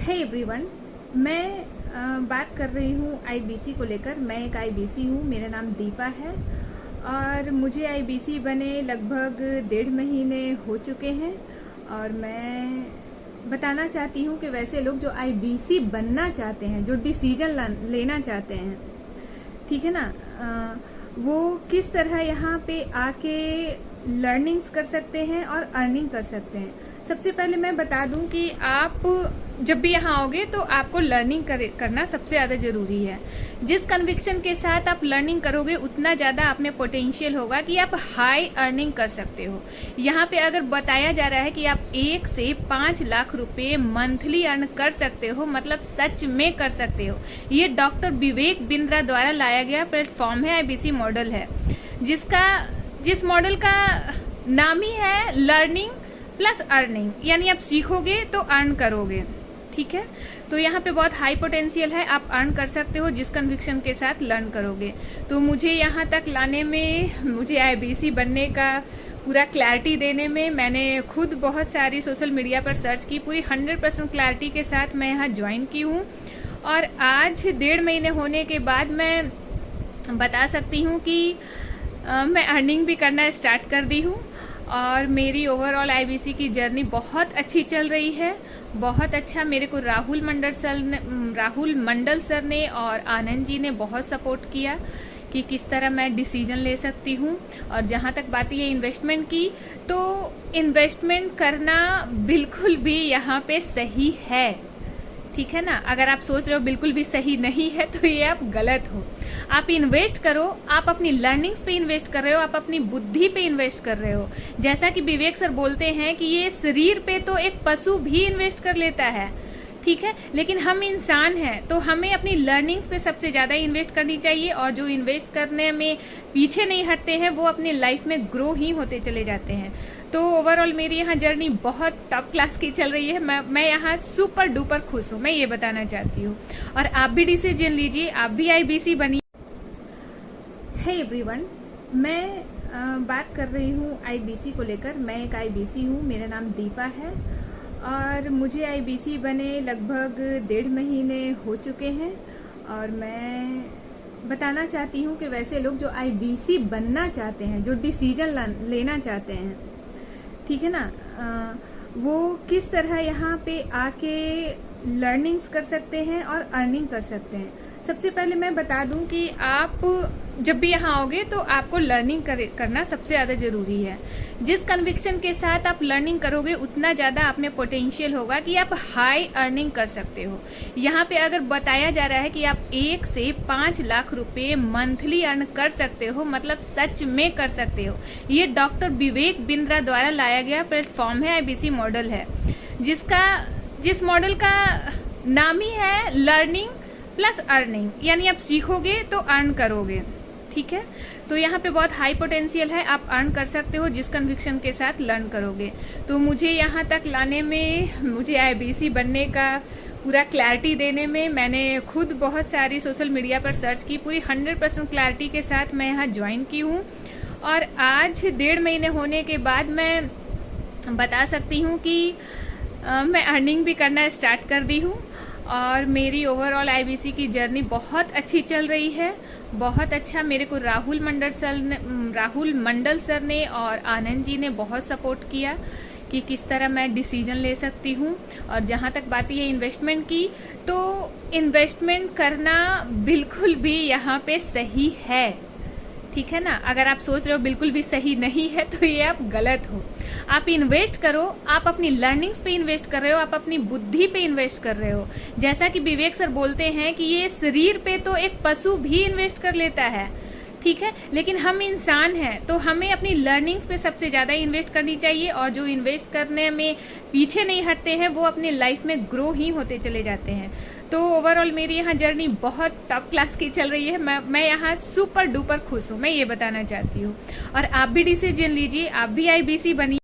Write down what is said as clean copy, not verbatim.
Hey everyone, मैं बात कर रही हूँ आईबीसी को लेकर। मैं एक आईबीसी हूँ, मेरा नाम दीपा है और मुझे आईबीसी बने लगभग 1.5 महीने हो चुके हैं। और मैं बताना चाहती हूँ कि वैसे लोग जो आईबीसी बनना चाहते हैं, जो डिसीजन लेना चाहते हैं, ठीक है ना, वो किस तरह यहाँ पे आके लर्निंग्स कर सकते हैं और अर्निंग कर सकते हैं। सबसे पहले मैं बता दूं कि आप जब भी यहाँ आओगे तो आपको लर्निंग करना सबसे ज़्यादा ज़रूरी है। जिस कन्विक्शन के साथ आप लर्निंग करोगे उतना ज़्यादा आप में पोटेंशियल होगा कि आप हाई अर्निंग कर सकते हो। यहाँ पे अगर बताया जा रहा है कि आप 1 से 5 लाख रुपए मंथली अर्न कर सकते हो, मतलब सच में कर सकते हो। ये डॉक्टर विवेक बिंद्रा द्वारा लाया गया प्लेटफॉर्म है, आईबीसी मॉडल है, जिस मॉडल का नाम ही है लर्निंग प्लस अर्निंग, यानी आप सीखोगे तो अर्न करोगे। ठीक है, तो यहाँ पे बहुत हाई पोटेंशियल है, आप अर्न कर सकते हो जिस कन्विक्शन के साथ लर्न करोगे। तो मुझे यहाँ तक लाने में, मुझे आईबीसी बनने का पूरा क्लैरिटी देने में, मैंने खुद बहुत सारी सोशल मीडिया पर सर्च की, पूरी 100% क्लैरिटी के साथ मैं यहाँ ज्वाइन की हूँ। और आज 1.5 महीने होने के बाद मैं बता सकती हूँ कि मैं अर्निंग भी करना स्टार्ट कर दी हूँ और मेरी ओवरऑल आईबीसी की जर्नी बहुत अच्छी चल रही है। बहुत अच्छा, मेरे को राहुल मंडल सर ने और आनंद जी ने बहुत सपोर्ट किया कि किस तरह मैं डिसीजन ले सकती हूँ। और जहाँ तक बात है इन्वेस्टमेंट की, तो इन्वेस्टमेंट करना बिल्कुल भी यहाँ पे सही है, ठीक है ना। अगर आप सोच रहे हो बिल्कुल भी सही नहीं है तो ये आप गलत हो। आप इन्वेस्ट करो, आप अपनी लर्निंग्स पे इन्वेस्ट कर रहे हो, आप अपनी बुद्धि पे इन्वेस्ट कर रहे हो। जैसा कि विवेक सर बोलते हैं कि ये शरीर पे तो एक पशु भी इन्वेस्ट कर लेता है, ठीक है, लेकिन हम इंसान हैं तो हमें अपनी लर्निंग्स पे सबसे ज़्यादा इन्वेस्ट करनी चाहिए। और जो इन्वेस्ट करने में पीछे नहीं हटते हैं वो अपनी लाइफ में ग्रो ही होते चले जाते हैं। तो ओवरऑल मेरी यहाँ जर्नी बहुत टॉप क्लास की चल रही है। मैं यहाँ सुपर डुपर खुश हूँ, मैं ये बताना चाहती हूँ। और आप भी डिसीजन लीजिए, आप भी आईबीसी बनिए। हे एवरीवन, मैं बात कर रही हूँ आईबीसी को लेकर। मैं एक आईबीसी हूँ, मेरा नाम दीपा है और मुझे आईबीसी बने लगभग 1.5 महीने हो चुके हैं। और मैं बताना चाहती हूँ कि वैसे लोग जो आईबीसी बनना चाहते हैं, जो डिसीजन लेना चाहते हैं, ठीक है ना, वो किस तरह यहाँ पे आके लर्निंग्स कर सकते हैं और अर्निंग कर सकते हैं। सबसे पहले मैं बता दूं कि आप जब भी यहाँ आओगे तो आपको लर्निंग करना सबसे ज़्यादा ज़रूरी है। जिस कन्विक्शन के साथ आप लर्निंग करोगे उतना ज़्यादा आप में पोटेंशियल होगा कि आप हाई अर्निंग कर सकते हो। यहाँ पे अगर बताया जा रहा है कि आप 1 से 5 लाख रुपए मंथली अर्न कर सकते हो, मतलब सच में कर सकते हो। ये डॉक्टर विवेक बिंद्रा द्वारा लाया गया प्लेटफॉर्म है, आईबीसी मॉडल है, जिस मॉडल का नाम ही है लर्निंग प्लस अर्निंग, यानी आप सीखोगे तो अर्न करोगे। ठीक है, तो यहाँ पे बहुत हाई पोटेंशियल है, आप अर्न कर सकते हो जिस कन्विक्शन के साथ लर्न करोगे। तो मुझे यहाँ तक लाने में, मुझे आईबीसी बनने का पूरा क्लैरिटी देने में, मैंने खुद बहुत सारी सोशल मीडिया पर सर्च की, पूरी 100% क्लैरिटी के साथ मैं यहाँ ज्वाइन की हूँ। और आज 1.5 महीने होने के बाद मैं बता सकती हूँ कि मैं अर्निंग भी करना स्टार्ट कर दी हूँ और मेरी ओवरऑल आईबीसी की जर्नी बहुत अच्छी चल रही है। बहुत अच्छा, मेरे को राहुल मंडल सर ने और आनंद जी ने बहुत सपोर्ट किया कि किस तरह मैं डिसीजन ले सकती हूँ। और जहाँ तक बात है इन्वेस्टमेंट की, तो इन्वेस्टमेंट करना बिल्कुल भी यहाँ पे सही है, ठीक है ना। अगर आप सोच रहे हो बिल्कुल भी सही नहीं है तो ये आप गलत हो। आप इन्वेस्ट करो, आप अपनी लर्निंग्स पे इन्वेस्ट कर रहे हो, आप अपनी बुद्धि पे इन्वेस्ट कर रहे हो। जैसा कि विवेक सर बोलते हैं कि ये शरीर पे तो एक पशु भी इन्वेस्ट कर लेता है, ठीक है, लेकिन हम इंसान हैं तो हमें अपनी लर्निंग्स पे सबसे ज़्यादा इन्वेस्ट करनी चाहिए। और जो इन्वेस्ट करने में पीछे नहीं हटते हैं वो अपनी लाइफ में ग्रो ही होते चले जाते हैं। तो ओवरऑल मेरी यहाँ जर्नी बहुत टॉप क्लास की चल रही है। मैं यहाँ सुपर डुपर खुश हूँ, मैं ये बताना चाहती हूँ। और आप भी डिसीजन लीजिए, आप भी आईबीसी बनिए।